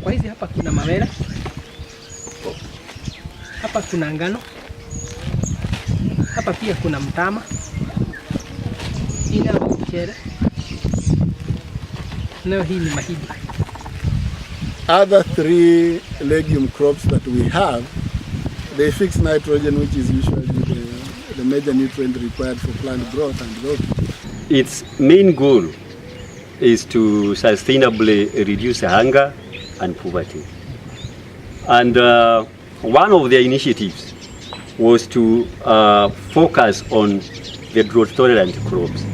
Kwa hizi hapa kuna mawele, hapa kuna ngano, hapa pia kuna mtama, ina mchele, leo hii ni mahindi. Other 3 legume crops that we have, they fix nitrogen, which is usually the major nutrient required for plant growth and growth. Its main goal is to sustainably reduce hunger and poverty. And one of their initiatives was to focus on the drought-tolerant crops.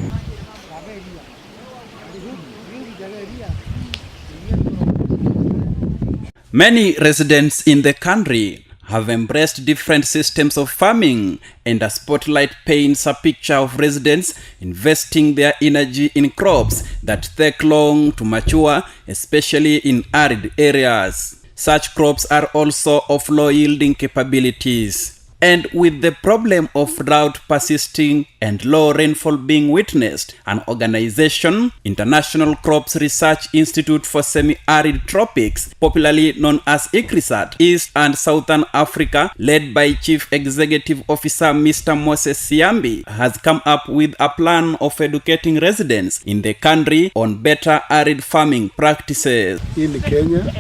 Many residents in the country have embraced different systems of farming, and a spotlight paints a picture of residents investing their energy in crops that take long to mature, especially in arid areas. Such crops are also of low yielding capabilities. And with the problem of drought persisting and low rainfall being witnessed, an organization, International Crops Research Institute for Semi-Arid Tropics, popularly known as ICRISAT, East and Southern Africa, led by Chief Executive Officer Mr. Moses Siambi, has come up with a plan of educating residents in the country on better arid farming practices. In Kenya,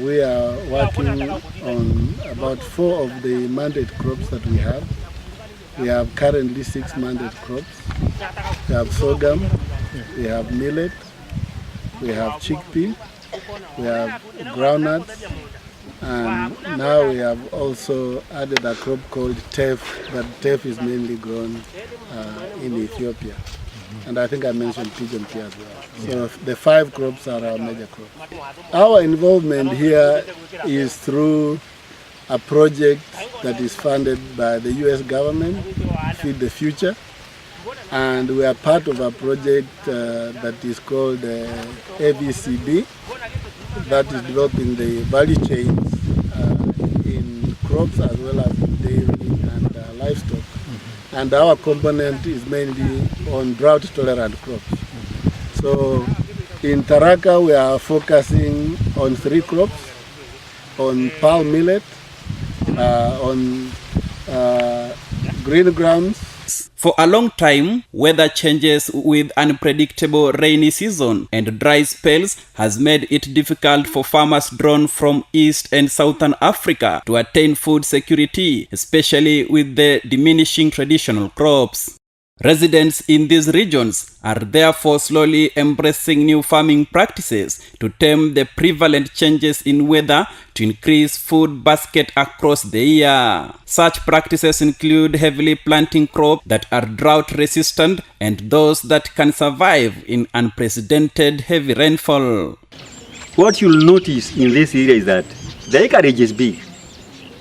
we are working on about 4 of the mandate crops that we have. We have currently 6 mandate crops. We have sorghum, we have millet, we have chickpea, we have groundnuts, and now we have also added a crop called teff, but teff is mainly grown in Ethiopia. And I think I mentioned pigeon pea as well. So the 5 crops are our major crops. Our involvement here is through a project that is funded by the US government, Feed the Future. And we are part of a project that is called ABCD, that is developing the value chains in crops as well as in dairy and livestock. And our component is mainly on drought-tolerant crops. So in Tharaka, we are focusing on 3 crops, on pearl millet, on green grounds. For a long time, weather changes with unpredictable rainy season and dry spells has made it difficult for farmers drawn from East and Southern Africa to attain food security, especially with the diminishing traditional crops. Residents in these regions are therefore slowly embracing new farming practices to tame the prevalent changes in weather to increase food basket across the year. Such practices include heavily planting crops that are drought resistant and those that can survive in unprecedented heavy rainfall. What you'll notice in this area is that the acreage is big.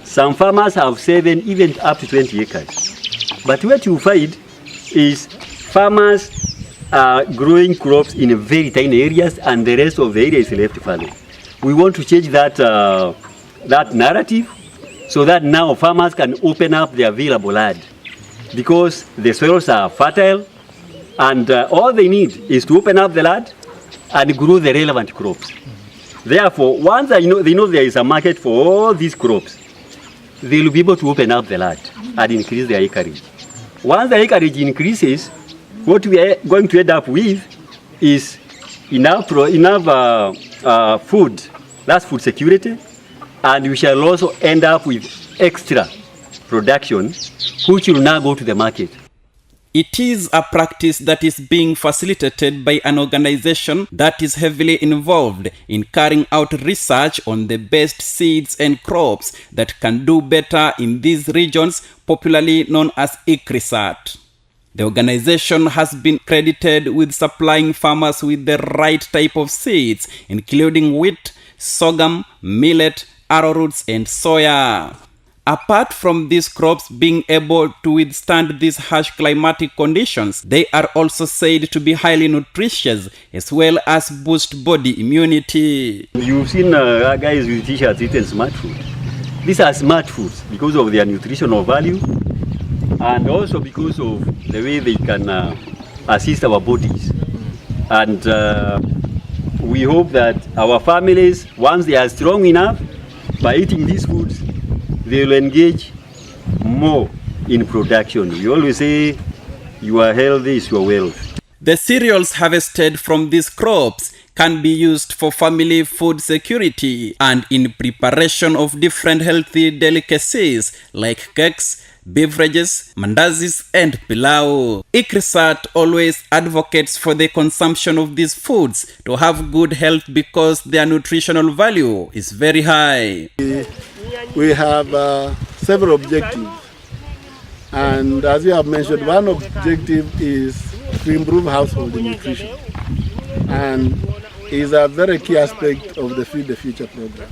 Some farmers have 7, even up to 20 acres. But what you find is farmers are growing crops in very tiny areas and the rest of the area is left fallow. We want to change that, that narrative so that now farmers can open up the available land because the soils are fertile and all they need is to open up the land and grow the relevant crops. Therefore, once they know there is a market for all these crops, they will be able to open up the land and increase their acreage. Once the acreage increases, what we are going to end up with is enough food, that's food security, and we shall also end up with extra production, which will now go to the market. It is a practice that is being facilitated by an organization that is heavily involved in carrying out research on the best seeds and crops that can do better in these regions, popularly known as ICRISAT. The organization has been credited with supplying farmers with the right type of seeds, including wheat, sorghum, millet, arrowroots, and soya. Apart from these crops being able to withstand these harsh climatic conditions, they are also said to be highly nutritious as well as boost body immunity. You've seen guys with t-shirts eating smart food. These are smart foods because of their nutritional value and also because of the way they can assist our bodies. And we hope that our families, once they are strong enough, by eating these foods, they will engage more in production. We always say, your health is your wealth. The cereals harvested from these crops can be used for family food security and in preparation of different healthy delicacies like cakes, beverages, mandazis, and pilau. ICRISAT always advocates for the consumption of these foods to have good health because their nutritional value is very high. We have several objectives, and as you have mentioned, one objective is to improve household nutrition, and is a very key aspect of the Feed the Future program.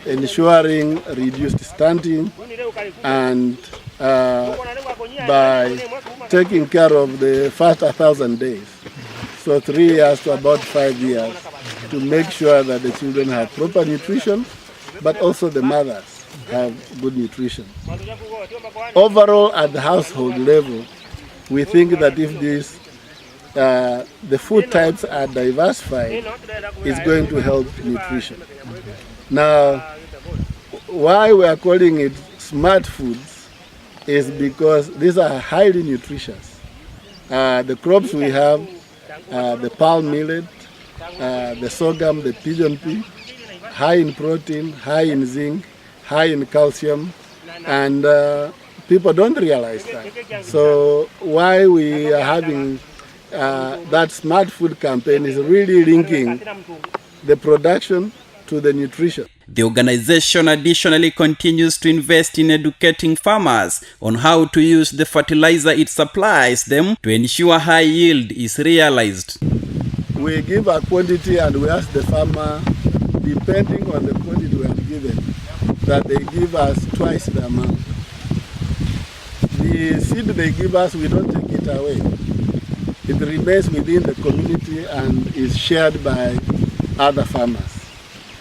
Ensuring reduced stunting, and by taking care of the first 1,000 days, so 3 years to about 5 years, to make sure that the children have proper nutrition, but also the mothers have good nutrition. Overall, at the household level, we think that if the food types are diversified, it's going to help nutrition. Now, why we are calling it smart foods is because these are highly nutritious. The crops we have, the palm millet, the sorghum, the pigeon pea, high in protein, high in zinc, high in calcium, and people don't realize that. So why we are having that smart food campaign is really linking the production to the nutrition. The organization additionally continues to invest in educating farmers on how to use the fertilizer it supplies them to ensure high yield is realized. We give a quantity and we ask the farmer, depending on the quantity we have given, that they give us twice the amount. The seed they give us, we don't take it away. It remains within the community and is shared by other farmers.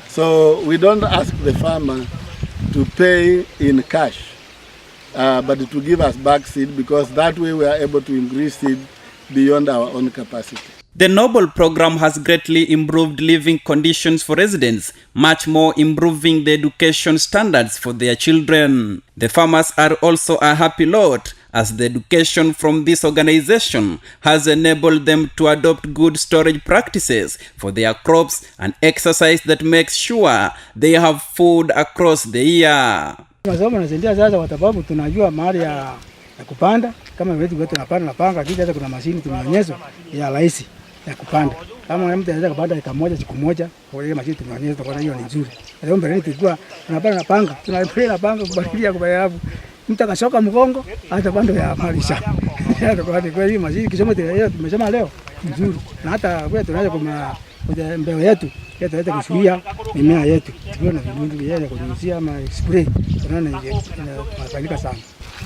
So we don't ask the farmer to pay in cash, but to give us back seed, because that way we are able to increase seed beyond our own capacity. The Noble program has greatly improved living conditions for residents, much more improving the education standards for their children. The farmers are also a happy lot, as the education from this organization has enabled them to adopt good storage practices for their crops and exercise that makes sure they have food across the year. Masomo yanasaidia sasa kwa sababu tunajua mahali ya kupanda, kama wetu tunapanga kisha hata kuna mashini tumeonyeshwa ya rahisi ya kupanda. Kama mtu anaweza kupanda eka moja siku moja, kwa ile mashini tumeonyeshwa, kwa hiyo ni nzuri. Leo mbele tulikuwa tunapanda panga kubadilia hapo. Mtu akashoka mgongo hata pando ya malisha. Kwa hiyo mashini kisomo tumesema leo nzuri. Na hata kwa tunaweza kwa mbeo yetu tunaweza kuzuia mimea yetu. Tukiona vidudu yale kunyunyizia ama spray, tunaona inafanyika sana.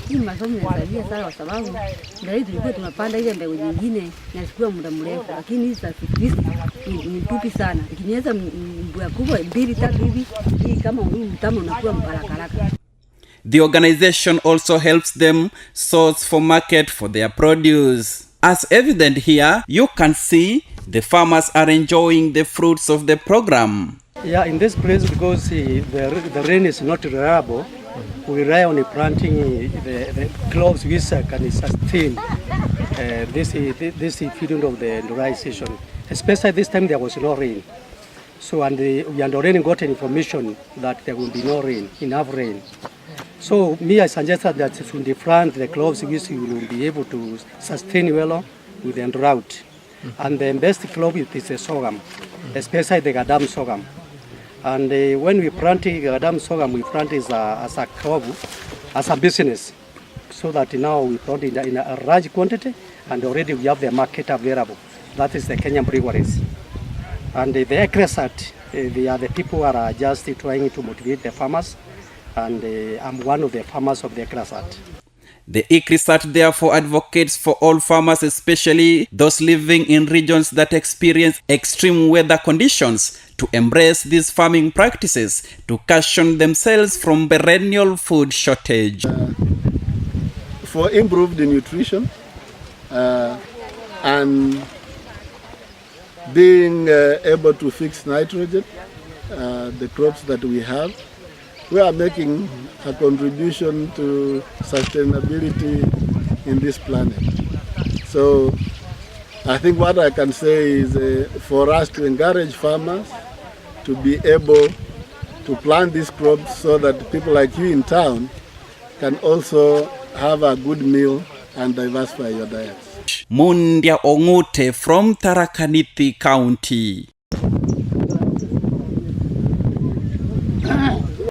Hii masomo yanasaidia sana kwa sababu ndio tulikuwa tunapanda ile mbegu nyingine inachukua muda mrefu, lakini hizi sasa ni fupi sana. Ikinyeza mbegu kubwa 2-3 hivi, hii kama huu mtama unakuwa haraka. The organization also helps them source for market for their produce. As evident here, you can see the farmers are enjoying the fruits of the program. Yeah, in this place, because the rain is not reliable, we rely on planting the crops which can sustain this feeding of the dry season. Especially this time there was no rain. So we had already got information that there will be no rain, enough rain. So I suggested that from the front, the crops which you will be able to sustain well with the drought. And the best crop is the sorghum, especially the gadam sorghum. And when we plant gadam sorghum, we plant it as a crop, as a business, so that now we plant it in a large quantity, and already we have the market available. That is the Kenyan breweries. And the ICRISAT, they are the people who are just trying to motivate the farmers, and I'm one of the farmers of the ICRISAT. The ICRISAT therefore advocates for all farmers, especially those living in regions that experience extreme weather conditions, to embrace these farming practices to cushion themselves from perennial food shortage. For improved nutrition and being able to fix nitrogen, the crops that we have. We are making a contribution to sustainability in this planet. So I think what I can say is for us to encourage farmers to be able to plant these crops so that people like you in town can also have a good meal and diversify your diets. Mundia Ongute from Tharaka Nithi County.